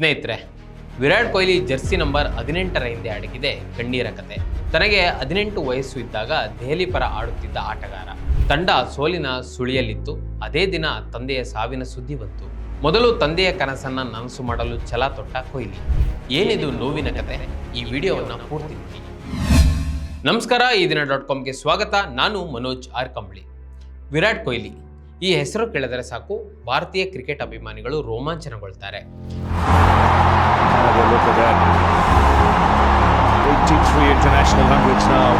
ಸ್ನೇಹಿತರೆ, Virat Kohli Jersey number 18ರ ಹಿಂದೆ ಅಡಗಿದೆ ಕಣ್ಣೀರ ಕತೆ. ತನಗೆ 18 ವಯಸ್ಸು ಇದ್ದಾಗ ದೆಹಲಿ ಪರ ಆಡುತ್ತಿದ್ದ ಆಟಗಾರ ತಂಡ ಸೋಲಿನ ಸುಳಿಯಲ್ಲಿತ್ತು. ಅದೇ ದಿನ ತಂದೆಯ ಸಾವಿನ ಸುದ್ದಿ ಬಂತು. ಮೊದಲು ತಂದೆಯ ಕನಸನ್ನ ನನಸು ಮಾಡಲು ಛಲ ತೊಟ್ಟ ಕೊಹ್ಲಿ. ಏನಿದು ನೋವಿನ ಕತೆ? ಈ ವಿಡಿಯೋವನ್ನು ಪೂರ್ತಿ ನೋಡಿ. ನಮಸ್ಕಾರ, ಈ ದಿನ .comಗೆ ಸ್ವಾಗತ. ನಾನು ಮನೋಜ್ ಆರ್ ಕಂಬಳಿ. ವಿರಾಟ್ ಕೊಹ್ಲಿ ಈ ಹೆಸರು ಕೇಳಿದರೆ ಸಾಕು ಭಾರತೀಯ ಕ್ರಿಕೆಟ್ ಅಭಿಮಾನಿಗಳು ರೋಮಾಂಚನಗೊಳ್ತಾರೆ. Look at that. 83 international hundreds now.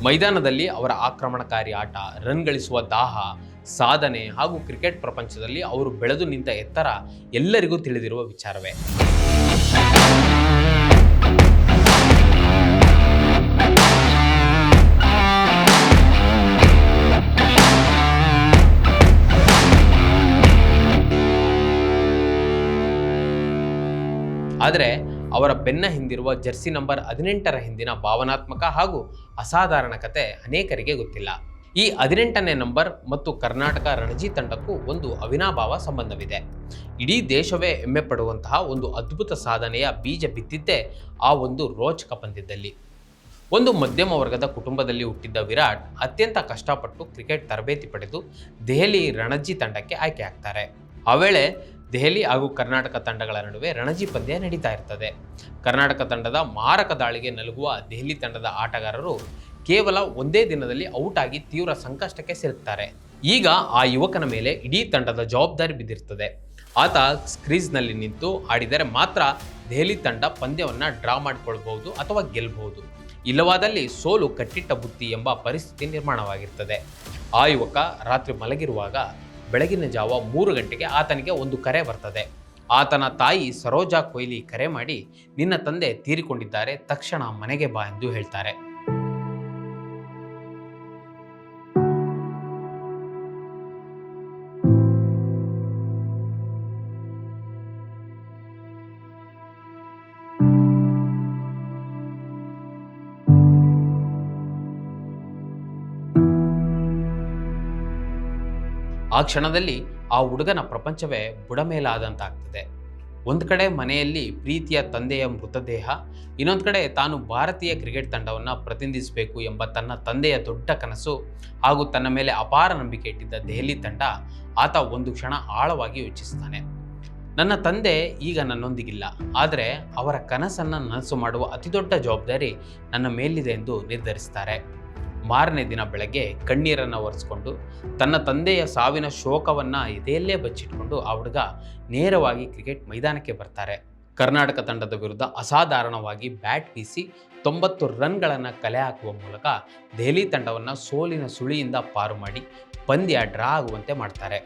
ಮೈದಾನದಲ್ಲಿ ಅವರ ಆಕ್ರಮಣಕಾರಿ ಆಟ, ರನ್ ಗಳಿಸುವ ದಾಹ, ಸಾಧನೆ ಹಾಗೂ ಕ್ರಿಕೆಟ್ ಪ್ರಪಂಚದಲ್ಲಿ ಅವರು ಬೆಳೆದು ನಿಂತ ಎತ್ತರ ಎಲ್ಲರಿಗೂ ತಿಳಿದಿರುವ ವಿಚಾರವೇ. ಆದರೆ ಅವರ ಬೆನ್ನ ಹಿಂದಿರುವ ಜರ್ಸಿ ನಂಬರ್ 18ರ ಹಿಂದಿನ ಭಾವನಾತ್ಮಕ ಹಾಗೂ ಅಸಾಧಾರಣ ಕತೆ ಅನೇಕರಿಗೆ ಗೊತ್ತಿಲ್ಲ. ಈ 18ನೇ ನಂಬರ್ ಮತ್ತು ಕರ್ನಾಟಕ ರಣಜಿ ತಂಡಕ್ಕೂ ಒಂದು ಅವಿನಾಭಾವ ಸಂಬಂಧವಿದೆ. ಇಡೀ ದೇಶವೇ ಹೆಮ್ಮೆ ಪಡುವಂತಹ ಒಂದು ಅದ್ಭುತ ಸಾಧನೆಯ ಬೀಜ ಬಿತ್ತಿದ್ದೇ ಆ ಒಂದು ರೋಚಕ ಪಂದ್ಯದಲ್ಲಿ. ಒಂದು ಮಧ್ಯಮ ವರ್ಗದ ಕುಟುಂಬದಲ್ಲಿ ಹುಟ್ಟಿದ್ದ ವಿರಾಟ್ ಅತ್ಯಂತ ಕಷ್ಟಪಟ್ಟು ಕ್ರಿಕೆಟ್ ತರಬೇತಿ ಪಡೆದು ದೆಹಲಿ ರಣಜಿ ತಂಡಕ್ಕೆ ಆಯ್ಕೆಯಾಗ್ತಾರೆ. ಆ ವೇಳೆ ದೆಹಲಿ ಹಾಗೂ ಕರ್ನಾಟಕ ತಂಡಗಳ ನಡುವೆ ರಣಜಿ ಪಂದ್ಯ ನಡೀತಾ ಇರ್ತದೆ. ಕರ್ನಾಟಕ ತಂಡದ ಮಾರಕ ದಾಳಿಗೆ ನಲುಗುವ ದೆಹಲಿ ತಂಡದ ಆಟಗಾರರು ಕೇವಲ ಒಂದೇ ದಿನದಲ್ಲಿ ಔಟ್ ಆಗಿ ತೀವ್ರ ಸಂಕಷ್ಟಕ್ಕೆ ಸಿಲುಕ್ತಾರೆ. ಈಗ ಆ ಯುವಕನ ಮೇಲೆ ಇಡೀ ತಂಡದ ಜವಾಬ್ದಾರಿ ಬಿದ್ದಿರ್ತದೆ. ಆತ ಕ್ರೀಸ್ನಲ್ಲಿ ನಿಂತು ಆಡಿದರೆ ಮಾತ್ರ ದೆಹಲಿ ತಂಡ ಪಂದ್ಯವನ್ನು ಡ್ರಾ ಮಾಡಿಕೊಳ್ಬಹುದು ಅಥವಾ ಗೆಲ್ಲಬಹುದು. ಇಲ್ಲವಾದಲ್ಲಿ ಸೋಲು ಕಟ್ಟಿಟ್ಟ ಬುತ್ತಿ ಎಂಬ ಪರಿಸ್ಥಿತಿ ನಿರ್ಮಾಣವಾಗಿರ್ತದೆ. ಆ ಯುವಕ ರಾತ್ರಿ ಮಲಗಿರುವಾಗ ಬೆಳಗಿನ ಜಾವ 3 ಗಂಟೆಗೆ ಆತನಿಗೆ ಒಂದು ಕರೆ ಬರ್ತದೆ. ಆತನ ತಾಯಿ ಸರೋಜಾ ಕೊಹ್ಲಿ ಕರೆ ಮಾಡಿ, ನಿನ್ನ ತಂದೆ ತೀರಿಕೊಂಡಿದ್ದಾರೆ, ತಕ್ಷಣ ಮನೆಗೆ ಬಾ ಎಂದು ಹೇಳ್ತಾರೆ. ಆ ಕ್ಷಣದಲ್ಲಿ ಆ ಹುಡುಗನ ಪ್ರಪಂಚವೇ ಬುಡಮೇಲಾದಂತಾಗ್ತದೆ. ಒಂದು ಕಡೆ ಮನೆಯಲ್ಲಿ ಪ್ರೀತಿಯ ತಂದೆಯ ಮೃತದೇಹ, ಇನ್ನೊಂದು ಕಡೆ ತಾನು ಭಾರತೀಯ ಕ್ರಿಕೆಟ್ ತಂಡವನ್ನು ಪ್ರತಿನಿಧಿಸಬೇಕು ಎಂಬ ತನ್ನ ತಂದೆಯ ದೊಡ್ಡ ಕನಸು ಹಾಗೂ ತನ್ನ ಮೇಲೆ ಅಪಾರ ನಂಬಿಕೆ ಇಟ್ಟಿದ್ದ ದೆಹಲಿ ತಂಡ. ಆತ ಒಂದು ಕ್ಷಣ ಆಳವಾಗಿ ಯೋಚಿಸ್ತಾನೆ. ನನ್ನ ತಂದೆ ಈಗ ನನ್ನೊಂದಿಗಿಲ್ಲ, ಆದರೆ ಅವರ ಕನಸನ್ನು ನನಸು ಮಾಡುವ ಅತಿದೊಡ್ಡ ಜವಾಬ್ದಾರಿ ನನ್ನ ಮೇಲಿದೆ ಎಂದು ನಿರ್ಧರಿಸ್ತಾರೆ. ಮಾರನೇ ದಿನ ಬೆಳಗ್ಗೆ ಕಣ್ಣೀರನ್ನು ಒರೆಸ್ಕೊಂಡು ತನ್ನ ತಂದೆಯ ಸಾವಿನ ಶೋಕವನ್ನು ಎದೆಯಲ್ಲೇ ಬಚ್ಚಿಟ್ಕೊಂಡು ಆ ಹುಡುಗ ನೇರವಾಗಿ ಕ್ರಿಕೆಟ್ ಮೈದಾನಕ್ಕೆ ಬರ್ತಾರೆ. ಕರ್ನಾಟಕ ತಂಡದ ವಿರುದ್ಧ ಅಸಾಧಾರಣವಾಗಿ ಬ್ಯಾಟ್ ಬೀಸಿ 90 ರನ್ಗಳನ್ನು ಕಲೆ ಹಾಕುವ ಮೂಲಕ ದೆಹಲಿ ತಂಡವನ್ನು ಸೋಲಿನ ಸುಳಿಯಿಂದ ಪಾರು ಮಾಡಿ ಪಂದ್ಯ ಡ್ರಾ ಆಗುವಂತೆ ಮಾಡ್ತಾರೆ.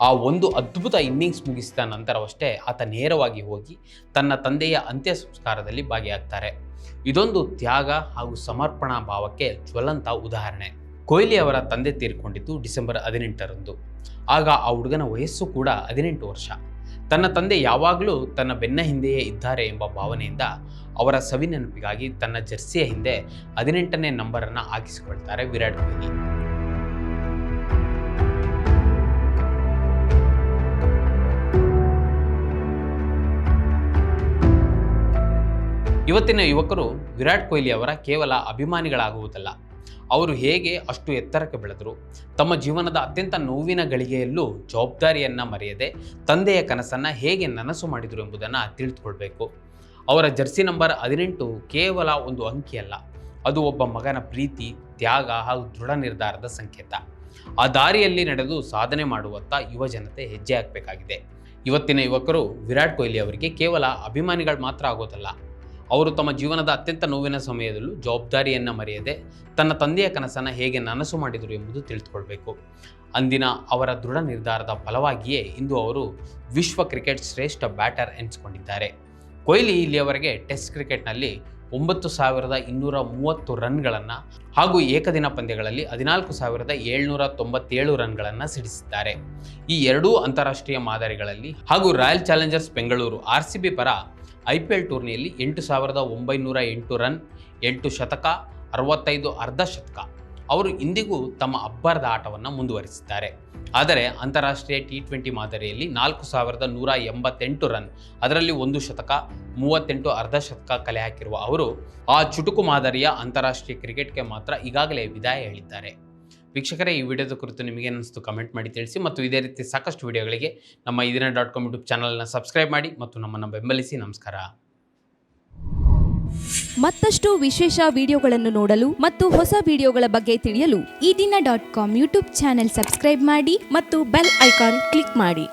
ಆ ಒಂದು ಅದ್ಭುತ ಇನ್ನಿಂಗ್ಸ್ ಮುಗಿಸಿದ ನಂತರವಷ್ಟೇ ಆತ ನೇರವಾಗಿ ಹೋಗಿ ತನ್ನ ತಂದೆಯ ಅಂತ್ಯ ಸಂಸ್ಕಾರದಲ್ಲಿ ಭಾಗಿಯಾಗ್ತಾರೆ. ಇದೊಂದು ತ್ಯಾಗ ಹಾಗೂ ಸಮರ್ಪಣಾ ಭಾವಕ್ಕೆ ಜ್ವಲಂತ ಉದಾಹರಣೆ. ಕೊಹ್ಲಿ ಅವರ ತಂದೆ ತೀರಿಕೊಂಡಿದ್ದು ಡಿಸೆಂಬರ್ 18ರಂದು. ಆಗ ಆ ಹುಡುಗನ ವಯಸ್ಸು ಕೂಡ 18 ವರ್ಷ. ತನ್ನ ತಂದೆ ಯಾವಾಗಲೂ ತನ್ನ ಬೆನ್ನ ಹಿಂದೆಯೇ ಇದ್ದಾರೆ ಎಂಬ ಭಾವನೆಯಿಂದ ಅವರ ಸವಿನೆನಪಿಗಾಗಿ ತನ್ನ ಜರ್ಸಿಯ ಹಿಂದೆ 18ನೇ ನಂಬರನ್ನು ಹಾಕಿಸಿಕೊಳ್ತಾರೆ ವಿರಾಟ್ ಕೊಹ್ಲಿ. ಇವತ್ತಿನ ಯುವಕರು ವಿರಾಟ್ ಕೊಹ್ಲಿ ಅವರ ಕೇವಲ ಅಭಿಮಾನಿಗಳಾಗುವುದಲ್ಲ, ಅವರು ಹೇಗೆ ಅಷ್ಟು ಎತ್ತರಕ್ಕೆ ಬೆಳೆದರು, ತಮ್ಮ ಜೀವನದ ಅತ್ಯಂತ ನೋವಿನ ಗಳಿಗೆಯಲ್ಲೂ ಜವಾಬ್ದಾರಿಯನ್ನು ಮರೆಯದೆ ತಂದೆಯ ಕನಸನ್ನು ಹೇಗೆ ನನಸು ಮಾಡಿದರು ಎಂಬುದನ್ನು ತಿಳಿದುಕೊಳ್ಬೇಕು. ಅವರ ಜರ್ಸಿ ನಂಬರ್ 18 ಕೇವಲ ಒಂದು ಅಂಕಿಯಲ್ಲ, ಅದು ಒಬ್ಬ ಮಗನ ಪ್ರೀತಿ, ತ್ಯಾಗ ಹಾಗೂ ದೃಢ ನಿರ್ಧಾರದ ಸಂಕೇತ. ಆ ದಾರಿಯಲ್ಲಿ ನಡೆದು ಸಾಧನೆ ಮಾಡುವತ್ತ ಯುವ ಜನತೆ ಹೆಜ್ಜೆ ಹಾಕಬೇಕಾಗಿದೆ. ಇವತ್ತಿನ ಯುವಕರು ವಿರಾಟ್ ಕೊಹ್ಲಿ ಅವರಿಗೆ ಕೇವಲ ಅಭಿಮಾನಿಗಳು ಮಾತ್ರ ಆಗೋದಲ್ಲ, ಅವರು ತಮ್ಮ ಜೀವನದ ಅತ್ಯಂತ ನೋವಿನ ಸಮಯದಲ್ಲೂ ಜವಾಬ್ದಾರಿಯನ್ನು ಮರೆಯದೆ ತನ್ನ ತಂದೆಯ ಕನಸನ್ನು ಹೇಗೆ ನನಸು ಮಾಡಿದರು ಎಂಬುದು ತಿಳಿದುಕೊಳ್ಬೇಕು. ಅಂದಿನ ಅವರ ದೃಢ ನಿರ್ಧಾರದ ಫಲವಾಗಿಯೇ ಇಂದು ಅವರು ವಿಶ್ವ ಕ್ರಿಕೆಟ್ ಶ್ರೇಷ್ಠ ಬ್ಯಾಟರ್ ಎನಿಸಿಕೊಂಡಿದ್ದಾರೆ. ಕೊಹ್ಲಿ ಇಲ್ಲಿಯವರೆಗೆ ಟೆಸ್ಟ್ ಕ್ರಿಕೆಟ್ನಲ್ಲಿ 9230 ರನ್ಗಳನ್ನು ಹಾಗೂ ಏಕದಿನ ಪಂದ್ಯಗಳಲ್ಲಿ 14797 ರನ್ಗಳನ್ನು ಸಿಡಿಸಿದ್ದಾರೆ. ಈ ಎರಡೂ ಅಂತಾರಾಷ್ಟ್ರೀಯ ಮಾದರಿಗಳಲ್ಲಿ ಹಾಗೂ ರಾಯಲ್ ಚಾಲೆಂಜರ್ಸ್ ಬೆಂಗಳೂರು RCB ಪರ IPL ಟೂರ್ನಿಯಲ್ಲಿ 8908 ರನ್, 8 ಶತಕ, 65 ಅರ್ಧ ಶತಕ ಅವರು ಇಂದಿಗೂ ತಮ್ಮ ಅಬ್ಬರದ ಆಟವನ್ನು ಮುಂದುವರಿಸಿದ್ದಾರೆ. ಆದರೆ ಅಂತಾರಾಷ್ಟ್ರೀಯ T20 ಮಾದರಿಯಲ್ಲಿ 4188 ರನ್, ಅದರಲ್ಲಿ 1 ಶತಕ, 38 ಅರ್ಧ ಶತಕ ಕಲೆ ಹಾಕಿರುವ ಅವರು ಆ ಚುಟುಕು ಮಾದರಿಯ ಅಂತಾರಾಷ್ಟ್ರೀಯ ಕ್ರಿಕೆಟ್ಗೆ ಮಾತ್ರ ಈಗಾಗಲೇ ವಿದಾಯ ಹೇಳಿದ್ದಾರೆ. ವೀಕ್ಷಕರೇ, ಈ ವಿಡಿಯೋದ ಕುರಿತು ನಿಮಗೇನಿಸ್ತು ಕಮೆಂಟ್ ಮಾಡಿ ತಿಳಿಸಿ ಮತ್ತು ಇದೇ ರೀತಿ ಸಾಕಷ್ಟು ವಿಡಿಯೋಗಳಿಗೆ ನಮ್ಮ ಇದೀನ.com ಯೂಟ್ಯೂಬ್ ಚಾನಲ್ನ ಸಬ್ಸ್ಕ್ರೈಬ್ ಮಾಡಿ ಮತ್ತು ನಮ್ಮನ್ನು ಬೆಂಬಲಿಸಿ. ನಮಸ್ಕಾರ. ಮತ್ತಷ್ಟು ವಿಶೇಷ ವಿಡಿಯೋಗಳನ್ನು ನೋಡಲು ಮತ್ತು ಹೊಸ ವಿಡಿಯೋಗಳ ಬಗ್ಗೆ ತಿಳಿಯಲು ಇದೀನ.com ಯೂಟ್ಯೂಬ್ ಚಾನೆಲ್ ಸಬ್ಸ್ಕ್ರೈಬ್ ಮಾಡಿ ಮತ್ತು ಬೆಲ್ ಐಕಾನ್ ಕ್ಲಿಕ್ ಮಾಡಿ.